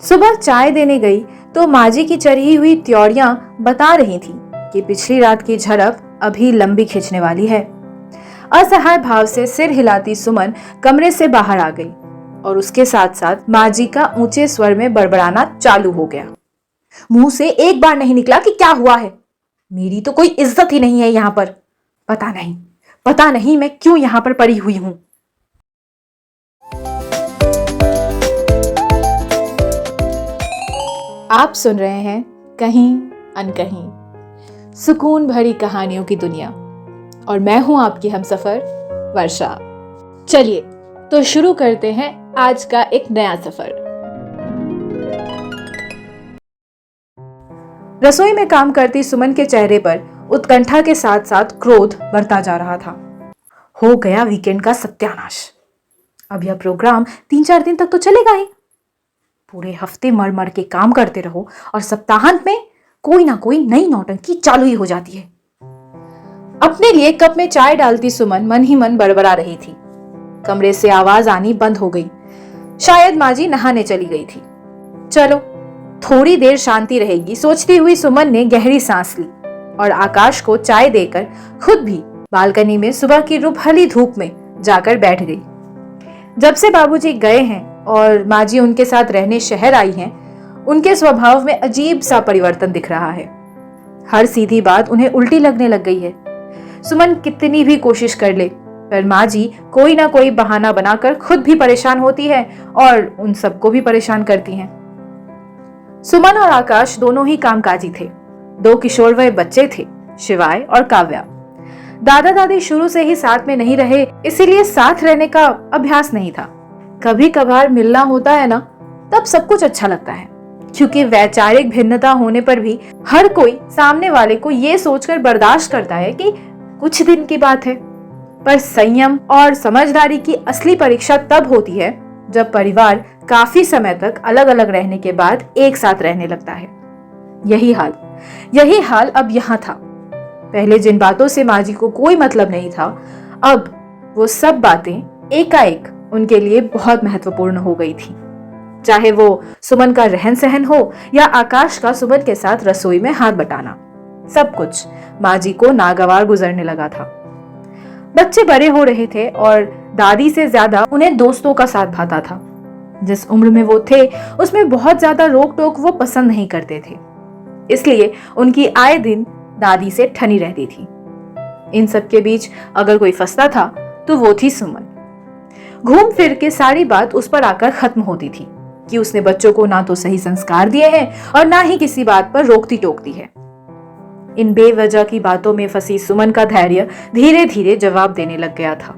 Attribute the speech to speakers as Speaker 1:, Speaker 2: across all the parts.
Speaker 1: सुबह चाय देने गई तो माँ जी की चढ़ी हुई त्योरियां बता रही थी कि पिछली रात की झड़प अभी लंबी खींचने वाली है। असहाय भाव से सिर हिलाती सुमन कमरे से बाहर आ गई और उसके साथ साथ माँ जी का ऊंचे स्वर में बड़बड़ाना चालू हो गया। मुंह से एक बार नहीं निकला कि क्या हुआ है। मेरी तो कोई इज्जत ही नहीं है यहाँ पर। पता नहीं मैं क्यों यहाँ पर पड़ी हुई हूँ। आप सुन रहे हैं कहीं अनकहीं, सुकून भरी कहानियों की दुनिया, और मैं हूं आपकी हमसफर वर्षा। चलिए तो शुरू करते हैं आज का एक नया सफर। रसोई में काम करती सुमन के चेहरे पर उत्कंठा के साथ साथ क्रोध बढ़ता जा रहा था। हो गया वीकेंड का सत्यानाश। अब यह प्रोग्राम 3-4 दिन तक तो चलेगा ही। पूरे हफ्ते मर मर के काम करते रहो और सप्ताहांत में कोई ना कोई नई नौटंकी चालू ही हो जाती है। अपने लिए कप में चाय डालती सुमन मन ही मन बड़बड़ा रही थी। कमरे से आवाज आनी बंद हो गई। शायद माँ जी नहाने चली गई थी। चलो थोड़ी देर शांति रहेगी सोचती हुई सुमन ने गहरी सांस ली और आकाश को चाय देकर खुद भी बालकनी में सुबह की रुपहली धूप में जाकर बैठ गई। जब से बाबूजी गए हैं और माँ जी उनके साथ रहने शहर आई हैं, उनके स्वभाव में अजीब सा परिवर्तन दिख रहा है। हर सीधी बात उन्हें उल्टी लगने लग गई है। सुमन कितनी भी कोशिश कर ले पर माँ जी कोई ना कोई बहाना बनाकर खुद भी परेशान होती है और उन सबको भी परेशान करती हैं। सुमन और आकाश दोनों ही कामकाजी थे। 2 किशोरवय बच्चे थे, शिवाय और काव्या। दादा दादी शुरू से ही साथ में नहीं रहे, इसीलिए साथ रहने का अभ्यास नहीं था। कभी कभार मिलना होता है ना, तब सब कुछ अच्छा लगता है, क्योंकि वैचारिक भिन्नता होने पर भी हर कोई सामने वाले को ये सोचकर बर्दाश्त करता है कि कुछ दिन की बात है। पर संयम और समझदारी की असली परीक्षा तब होती है जब परिवार काफी समय तक अलग अलग रहने के बाद एक साथ रहने लगता है। यही हाल अब यहाँ था। पहले जिन बातों से माँ जी को कोई मतलब नहीं था, अब वो सब बातें एकाएक उनके लिए बहुत महत्वपूर्ण हो गई थी। चाहे वो सुमन का रहन सहन हो या आकाश का सुमन के साथ रसोई में हाथ बटाना, सब कुछ माँ जी को नागवार गुजरने लगा था। बच्चे बड़े हो रहे थे और दादी से ज्यादा उन्हें दोस्तों का साथ भाता था। जिस उम्र में वो थे उसमें बहुत ज्यादा रोक टोक वो पसंद नहीं करते थे, इसलिए उनकी आए दिन दादी से ठनी रहती थी। इन सब के बीच अगर कोई फंसता था तो वो थी सुमन। घूम फिर के सारी बात उस पर आकर खत्म होती थी कि उसने बच्चों को ना तो सही संस्कार दिए हैं और ना ही किसी बात पर रोकती टोकती है। इन बेवजह की बातों में फंसी सुमन का धैर्य धीरे धीरे जवाब देने लग गया था।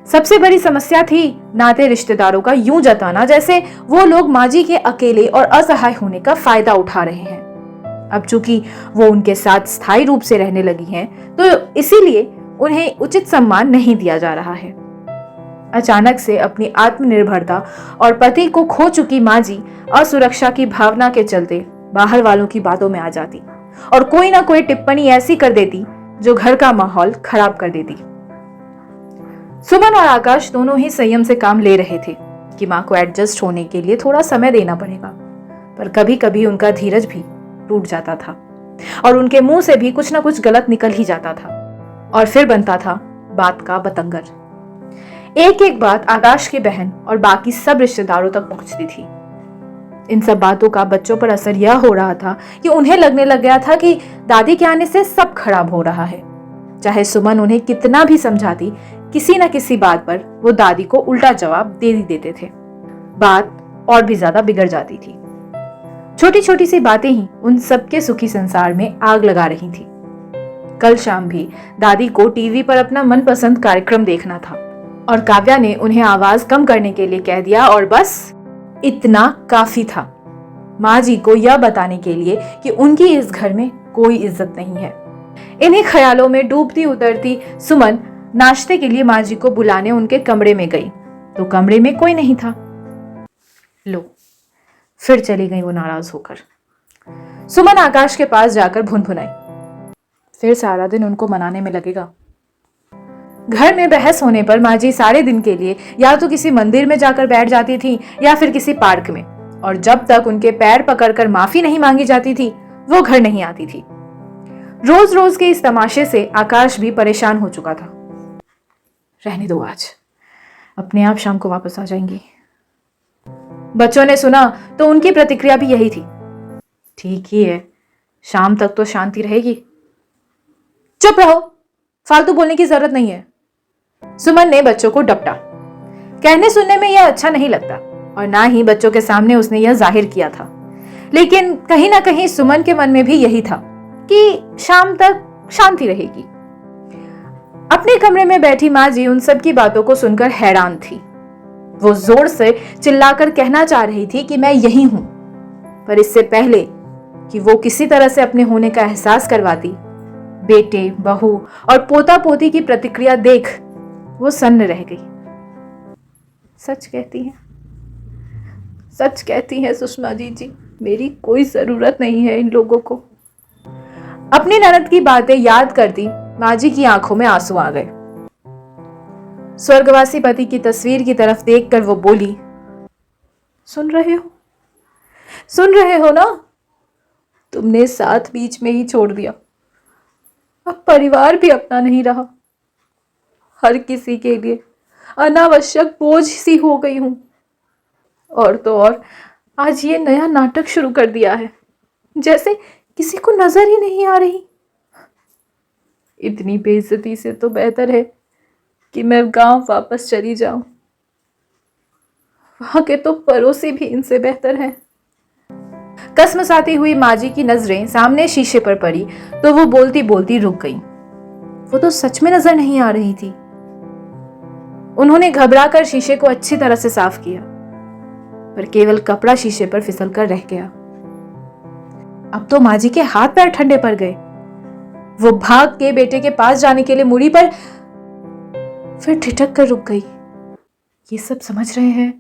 Speaker 1: सबसे बड़ी समस्या थी नाते रिश्तेदारों का यूं जताना जैसे वो लोग माँ जी के अकेले और असहाय होने का फायदा उठा रहे हैं। अब चूंकि वो उनके साथ स्थायी रूप से रहने लगी हैं, तो इसीलिए उन्हें उचित सम्मान नहीं दिया जा रहा है। अचानक से अपनी आत्मनिर्भरता और पति को खो चुकी माँ जी असुरक्षा की भावना के चलते बाहर वालों की बातों में आ जाती और कोई ना कोई टिप्पणी ऐसी कर देती जो घर का माहौल खराब कर देती। सुमन और आकाश दोनों ही संयम से काम ले रहे थे कि माँ को एडजस्ट होने के लिए थोड़ा समय देना पड़ेगा, पर कभी कभी उनका धीरज भी टूट जाता था और उनके मुंह से भी कुछ ना कुछ गलत निकल ही जाता था और फिर बनता था बात का बतंगर। एक एक बात आकाश की बहन और बाकी सब रिश्तेदारों तक पहुंचती थी। इन सब बातों का बच्चों पर असर यह हो रहा था कि उन्हें लगने लग गया था कि दादी के आने से सब खराब हो रहा है। चाहे सुमन उन्हें कितना भी समझाती, किसी न किसी बात पर वो दादी को उल्टा जवाब दे ही देते थे। बात और भी ज्यादा बिगड़ जाती थी। छोटी छोटी सी बातें ही उन सबके सुखी संसार में आग लगा रही थी। कल शाम भी दादी को टीवी पर अपना मनपसंद कार्यक्रम देखना था और काव्या ने उन्हें आवाज कम करने के लिए कह दिया और बस इतना काफी था माँ जी को यह बताने के लिए कि उनकी इस घर में कोई इज्जत नहीं है। इन्हीं ख्यालों में डूबती उतरती सुमन नाश्ते के लिए माँ जी को बुलाने उनके कमरे में गई तो कमरे में कोई नहीं था। लो, फिर चली गई वो नाराज होकर। सुमन आकाश के पास जाकर भुनभुनाई, फिर सारा दिन उनको मनाने में लगेगा। घर में बहस होने पर माँ जी सारे दिन के लिए या तो किसी मंदिर में जाकर बैठ जाती थी या फिर किसी पार्क में, और जब तक उनके पैर पकड़कर माफी नहीं मांगी जाती थी वो घर नहीं आती थी। रोज रोज के इस तमाशे से आकाश भी परेशान हो चुका था। रहने दो, आज अपने आप शाम को वापस आ जाएंगी। बच्चों ने सुना तो उनकी प्रतिक्रिया भी यही थी। ठीक ही है, शाम तक तो शांति रहेगी। चुप रहो, फालतू बोलने की जरूरत नहीं है। सुमन ने बच्चों को डपटा। कहने सुनने में यह अच्छा नहीं लगता और ना ही बच्चों के सामने उसने यह जाहिर किया था, लेकिन कहीं ना कहीं सुमन के मन में भी यही था कि शाम तक शांति रहेगी। अपने कमरे में बैठी माँ जी उन सब की बातों को सुनकर हैरान थी। वो जोर से चिल्लाकर कहना चाह रही थी कि मैं यही हूं, पर इससे पहले कि वो किसी तरह से अपने होने का एहसास करवाती, बेटे, बहू और पोता पोती की प्रतिक्रिया देख वो सन्न रह गई। सच कहती हैं सुषमा जी, मेरी कोई जरूरत नहीं है इन लोगों को। अपनी ननद की बातें याद करती माँ जी की आंखों में आंसू आ गए। स्वर्गवासी पति की तस्वीर की तरफ देखकर वो बोली, सुन रहे हो ना? तुमने साथ बीच में ही छोड़ दिया। अब परिवार भी अपना नहीं रहा। हर किसी के लिए अनावश्यक बोझ सी हो गई हूं। और तो और आज ये नया नाटक शुरू कर दिया है, जैसे किसी को नजर ही नहीं आ रही। इतनी बेइज्जती से तो बेहतर है कि मैं गांव वापस चली जाऊं। वहां के तो पड़ोसी भी इनसे बेहतर हैं। कसमसाती हुई माँ जी की नजरें सामने शीशे पर पड़ी तो वो बोलती बोलती रुक गई। वो तो सच में नजर नहीं आ रही थी। उन्होंने घबराकर शीशे को अच्छी तरह से साफ किया, पर केवल कपड़ा शीशे पर फिसल कर रह गया। अब तो माँ जी के हाथ पैर ठंडे पड़ गए। वो भाग के बेटे के पास जाने के लिए मुड़ी, पर फिर ठिठक कर रुक गई। ये सब समझ रहे हैं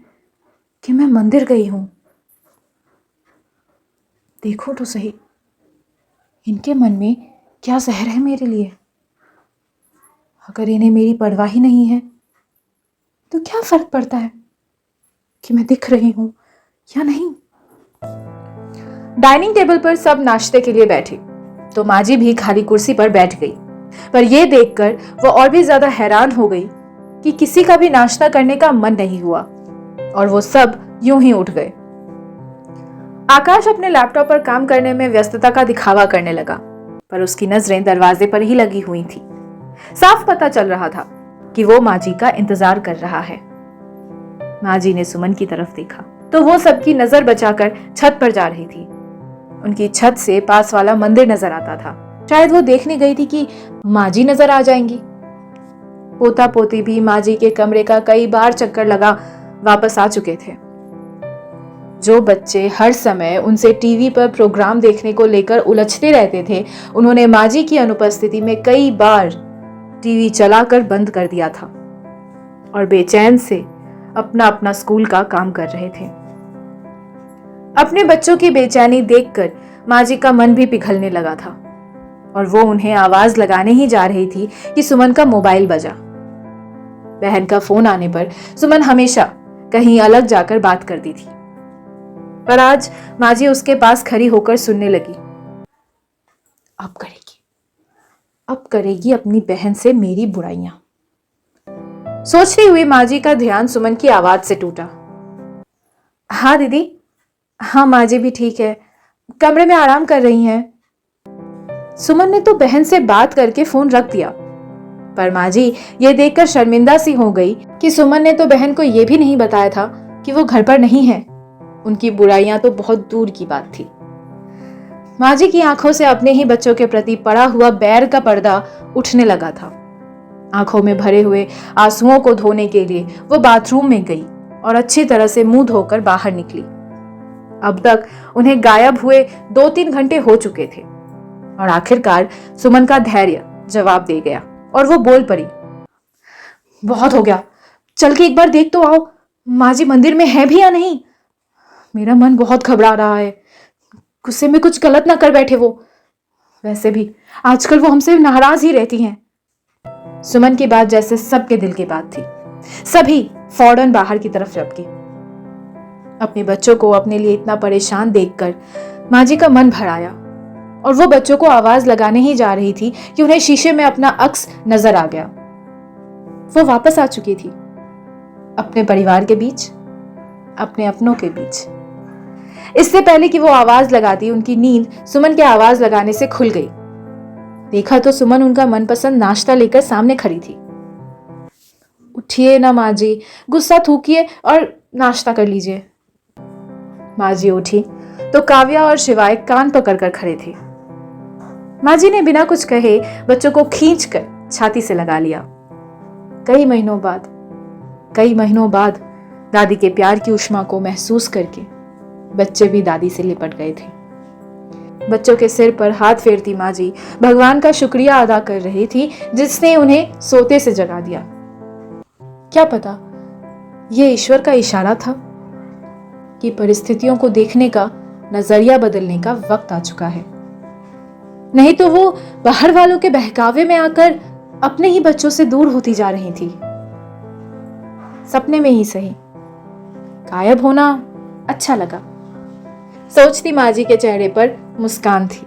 Speaker 1: कि मैं मंदिर गई हूं। देखो तो सही, इनके मन में क्या जहर है मेरे लिए। अगर इन्हें मेरी परवाह ही नहीं है तो क्या फर्क पड़ता है कि मैं दिख रही हूं या नहीं। डाइनिंग टेबल पर सब नाश्ते के लिए बैठे तो माँ जी भी खाली कुर्सी पर बैठ गई, पर यह देखकर वो और भी ज्यादा हैरान हो गई कि किसी का भी नाश्ता करने का मन नहीं हुआ और वो सब यूं ही उठ गए। आकाश अपने लैपटॉप पर काम करने में व्यस्तता का दिखावा करने लगा, पर उसकी नजरें दरवाजे पर ही लगी हुई थी। साफ पता चल रहा था कि वो माँ जी का इंतजार कर रहा है। माँ जी ने सुमन की तरफ देखा तो वो सबकी नजर बचाकर छत पर जा रही थी। उनकी छत से पास वाला मंदिर नजर आता था। शायद वो देखने गई थी कि माँ जी नजर आ जाएंगी। पोता पोती भी माँ जी के कमरे का कई बार चक्कर लगा वापस आ चुके थे। जो बच्चे हर समय उनसे टीवी पर प्रोग्राम देखने को लेकर उलझते रहते थे, उन्होंने माँ जी की अनुपस्थिति में कई बार टीवी चलाकर बंद कर दिया था और बेचैन से अपना अपना स्कूल का काम कर रहे थे। अपने बच्चों की बेचैनी देखकर माँ जी का मन भी पिघलने लगा था और वो उन्हें आवाज लगाने ही जा रही थी कि सुमन का मोबाइल बजा। बहन का फोन आने पर सुमन हमेशा कहीं अलग जाकर बात करती थी, पर आज माँ जी उसके पास खड़ी होकर सुनने लगी। अब करेगी अपनी बहन से मेरी बुराइयां। सोचती हुई माँ जी का ध्यान सुमन की आवाज से टूटा। हाँ दीदी, हाँ माँ जी भी ठीक है, कमरे में आराम कर रही हैं। सुमन ने तो बहन से बात करके फोन रख दिया, पर माँ जी ये देखकर शर्मिंदा सी हो गई कि सुमन ने तो बहन को ये भी नहीं बताया था कि वो घर पर नहीं है। उनकी बुराइयां तो बहुत दूर की बात थी। माँ जी की आंखों से अपने ही बच्चों के प्रति पड़ा हुआ बैर का पर्दा उठने लगा था। आंखों में भरे हुए आंसुओं को धोने के लिए वो बाथरूम में गई और अच्छी तरह से मुंह धोकर बाहर निकली। अब तक उन्हें गायब हुए 2-3 घंटे हो चुके थे और आखिरकार सुमन का धैर्य जवाब दे गया और वो बोल पड़ी। बहुत हो गया, चल के एक बार देख तो आओ, माँ जी मंदिर में है भी या नहीं। मेरा मन बहुत घबरा रहा है, गुस्से में कुछ गलत ना कर बैठे वो। वैसे भी आजकल वो हमसे नाराज ही रहती हैं। सुमन की बात जैसे सबके दिल की बात थी। सभी फौरन बाहर की तरफ लपके। अपने बच्चों को अपने लिए इतना परेशान देखकर माँ जी का मन भर आया और वो बच्चों को आवाज लगाने ही जा रही थी कि उन्हें शीशे में अपना अक्स नजर आ गया। वो वापस आ चुकी थी अपने परिवार के बीच, अपने अपनों के बीच। इससे पहले कि वो आवाज लगाती, उनकी नींद सुमन के आवाज लगाने से खुल गई। देखा तो सुमन उनका मनपसंद नाश्ता लेकर सामने खड़ी थी। उठिए ना माँ जी, गुस्सा थूकिए और नाश्ता कर लीजिए। माँ जी उठी तो काव्या और शिवाय कान पकड़ कर खड़े थे। माँ जी ने बिना कुछ कहे बच्चों को खींचकर छाती से लगा लिया। कई महीनों बाद दादी के प्यार की उष्मा को महसूस करके बच्चे भी दादी से लिपट गए थे। बच्चों के सिर पर हाथ फेरती माँ जी भगवान का शुक्रिया अदा कर रही थी जिसने उन्हें सोते से जगा दिया। क्या पता ये ईश्वर का इशारा था कि परिस्थितियों को देखने का नजरिया बदलने का वक्त आ चुका है। नहीं तो वो बाहर वालों के बहकावे में आकर अपने ही बच्चों से दूर होती जा रही थी। सपने में ही सही, गायब होना अच्छा लगा। सोचती माँ जी के चेहरे पर मुस्कान थी।